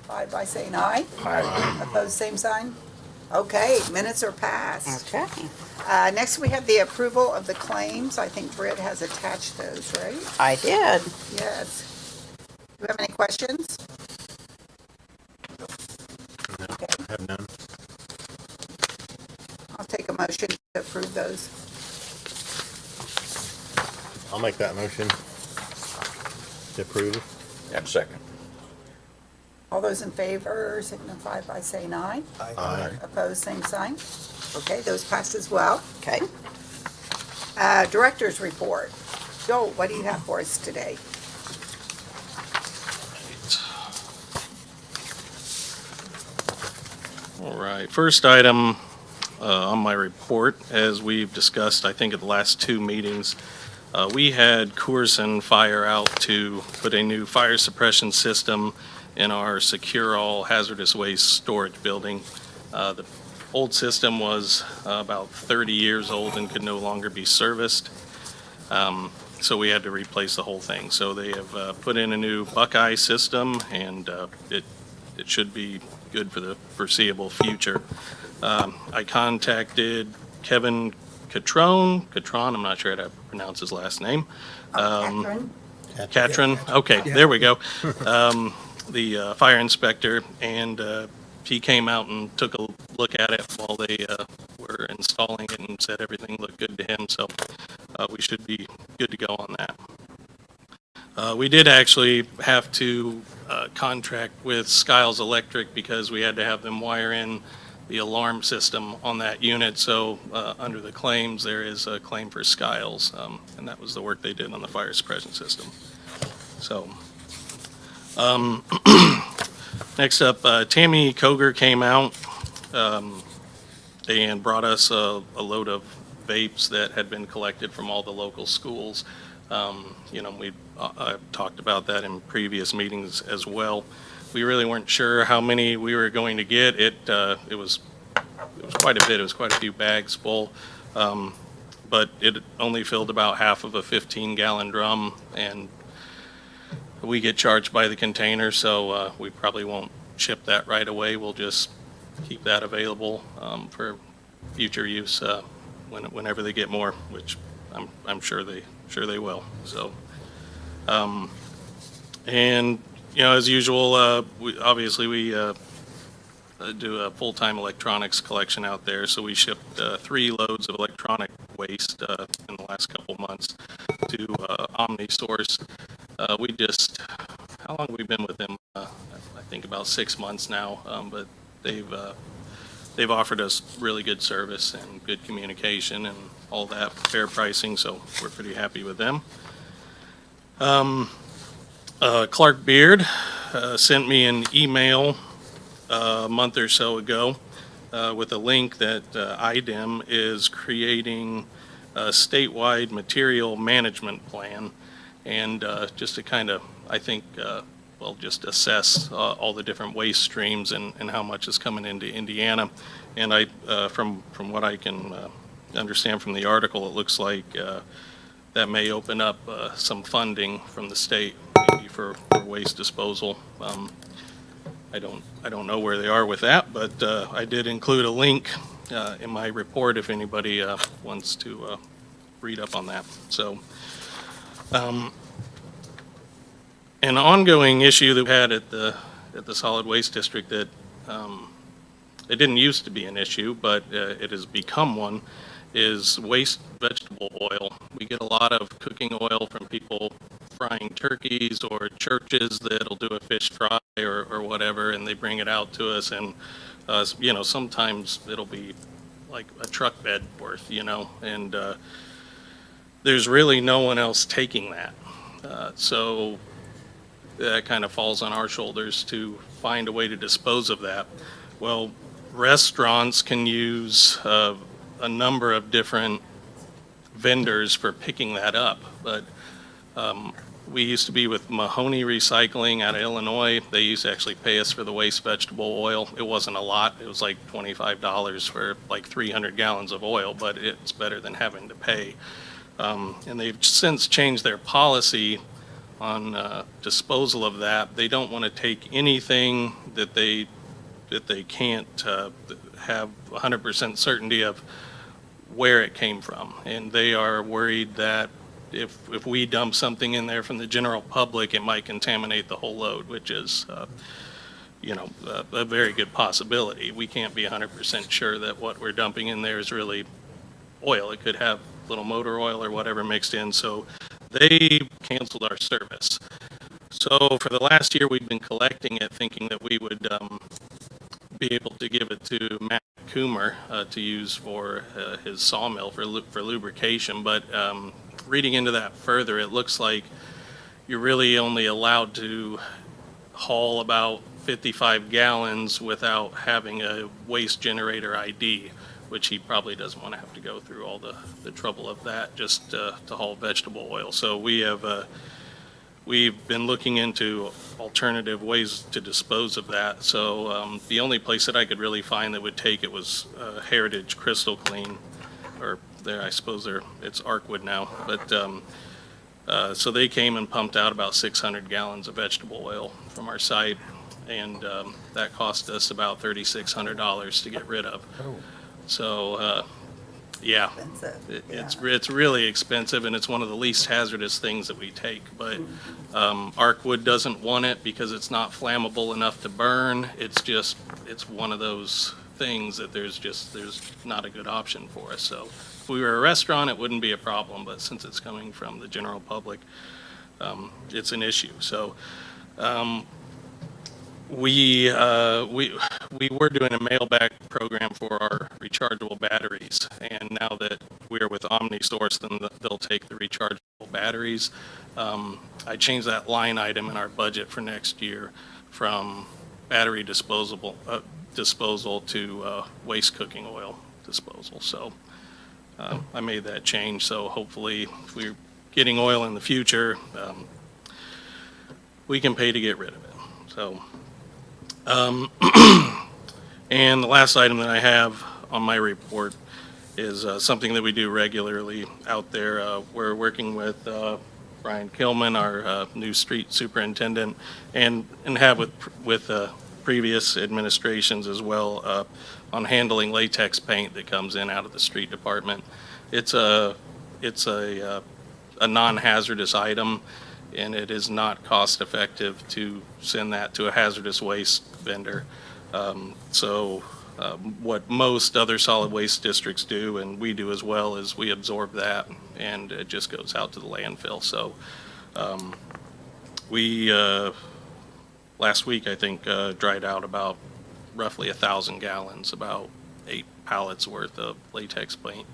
signify by saying aye. Aye. Opposed, same sign. Okay, minutes are passed. Okay. Next, we have the approval of the claims. I think Britt has attached those, right? I did. Yes. Do you have any questions? No, Okay, I have none. I'll take a motion to approve those. I'll make that motion to approve. And second. All those in favor signify by saying aye. Aye. Opposed, same sign. Okay, those passed as well. Okay. Director's report. Joel, what do you have for us today? All right, first item on my report, as we've discussed, I think at the last two meetings, we had Coorsen Fire out to put a new fire suppression system in our secure all hazardous waste storage building. The old system was about 30 years old and could no longer be serviced. So we had to replace the whole thing. So they have put in a new Buckeye system, and it should be good for the foreseeable future. I contacted Kevin Catron, I'm not sure how to pronounce his last name. Catherine? Catron, okay, there we go. The fire inspector, and he came out and took a look at it while they were installing it and said everything looked good to him, so we should be good to go on that. We did actually have to contract with Skiles Electric because we had to have them wire in the alarm system on that unit, so under the claims, there is a claim for Skiles, and that was the work they did on the fire suppression system. So, next up, Tammy Koger came out and brought us a load of vapes that had been collected from all the local schools. I've talked about that in previous meetings as well. We really weren't sure how many we were going to get. It was quite a bit. It was quite a few bags full, but it only filled about half of a 15-gallon drum, and we get charged by the container, so we probably won't ship that right away. We'll just keep that available for future use whenever they get more, which I'm sure they will. So, and as usual, we do a full-time electronics collection out there. So we shipped 3 loads of electronic waste in the last couple months to OmniSource. How long have we been with them? I think about 6 months now, but they've offered us really good service and good communication and all that, fair pricing, so we're pretty happy with them. Clark Beard sent me an email a month or so ago with a link that IDEM is creating a statewide material management plan, and just to kind of, I think, just assess all the different waste streams and how much is coming into Indiana. And from what I can understand from the article, it looks like that may open up some funding from the state, maybe for waste disposal. I don't know where they are with that, but I did include a link in my report if anybody wants to read up on that. So, an ongoing issue that we had at the solid waste district that it didn't used to be an issue, but it has become one, is waste vegetable oil. We get a lot of cooking oil from people frying turkeys or churches that'll do a fish fry or whatever, and they bring it out to us, and sometimes it'll be like a truck bed worth, and there's really no one else taking that. So that kind of falls on our shoulders to find a way to dispose of that. Well, restaurants can use a number of different vendors for picking that up, but we used to be with Mahoney Recycling out of Illinois. They used to actually pay us for the waste vegetable oil. It wasn't a lot. It was like $25 for like 300 gallons of oil, but it's better than having to pay. And they've since changed their policy disposal of that. They don't want to take anything that they can't have 100% certainty of where it came from. And they are worried that if we dump something in there from the general public, it might contaminate the whole load, which is, a very good possibility. We can't be 100% sure that what we're dumping in there is really oil. It could have little motor oil or whatever mixed in. So they canceled our service. So for the last year, we've been collecting it, thinking that we would be able to give it to Matt Coomer to use for his sawmill for lubrication. But reading into that further, it looks like you're really only allowed to haul about 55 gallons without having a waste generator ID, which he probably doesn't want to have to go through all the trouble of that just to haul vegetable oil. So we've been looking into alternative ways to dispose of that. So the only place that I could really find that would take it was Heritage Crystal Clean, or there, I suppose it's Arkwood now. But so they came and pumped out about 600 gallons of vegetable oil from our site, and that cost us about $3,600 to get rid of. So, yeah, Expensive, it's really expensive, and it's one of the least hazardous things that we take. But Arkwood doesn't want it because it's not flammable enough to burn. It's one of those things that there's not a good option for us. So if we were a restaurant, it wouldn't be a problem, but since it's coming from the general public, it's an issue. So we were doing a mail-back program for our rechargeable batteries, and now that we're with OmniSource, then they'll take the rechargeable batteries. I changed that line item in our budget for next year from battery disposal to waste cooking oil disposal. So I made that change, so hopefully if we're getting oil in the future, we can pay to get rid of it. So. And the last item that I have on my report is something that we do regularly out there. We're working with Brian Kilman, our new street superintendent, and have with previous administrations as well on handling latex paint that comes in out of the street department. It's a non-hazardous item, and it is not cost effective to send that to a hazardous waste vendor. What most other solid waste districts do, and we do as well, is we absorb that and it just goes out to the landfill. So we last week, I think, dried out about roughly 1,000 gallons, about 8 pallets worth of latex paint.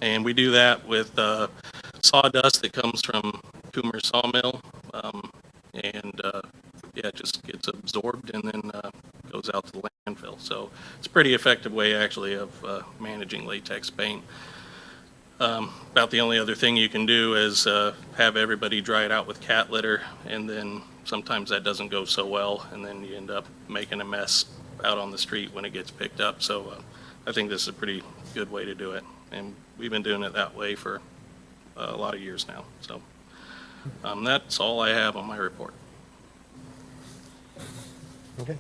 And we do that with sawdust that comes from Coomer Sawmill, and it just gets absorbed and then goes out to the landfill. So it's a pretty effective way, actually, of managing latex paint. About the only other thing you can do is have everybody dry it out with cat litter, and then sometimes that doesn't go so well, and then you end up making a mess out on the street when it gets picked up. So I think this is a pretty good way to do it, and we've been doing it that way for a lot of years now. So that's all I have on my report. Okay.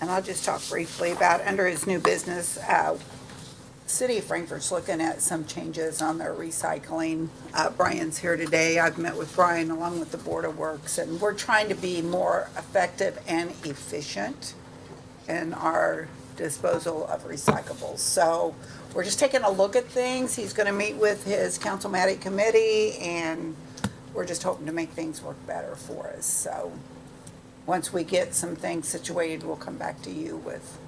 And I'll just talk briefly about, under his new business, City of Frankfurt's looking at some changes on their recycling. Brian's here today. I've met with Brian along with the Board of Works, and we're trying to be more effective and efficient in our disposal of recyclables. So we're just taking a look at things. He's going to meet with his councilmatic committee, and we're just hoping to make things work better for us. So once we get some things situated, we'll come back to you with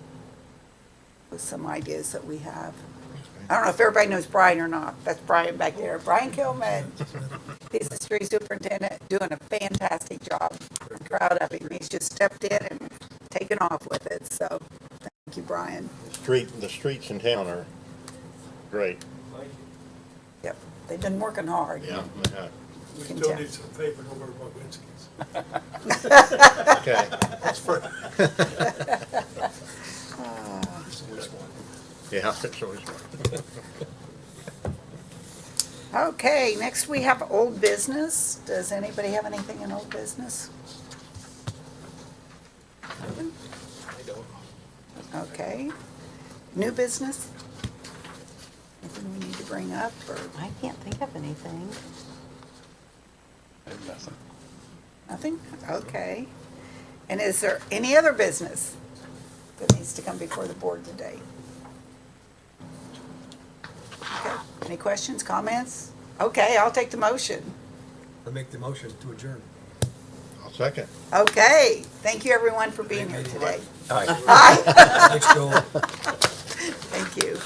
some ideas that we have. I don't know if everybody knows Brian or not. That's Brian back there. Brian Kilman. He's the street superintendent, doing a fantastic job. I'm proud of him. He's just stepped in and taken off with it. So thank you, Brian. The streets in town are great. Yep, they've been working hard. Yeah. We can still tell. need some paper over Boginski's. Okay. That's for. Yeah, it's always one. Okay, next we have old business. Does anybody have anything in old business? Okay. New business? Anything we need to bring up, or I can't think of anything. nothing? Okay. And is there any other business that needs to come before the board today? Okay, any questions, comments? Okay, I'll take the motion. I make the motion to adjourn. I'll second. Okay, thank you everyone for being here today. Thanks, Joel. Thank you.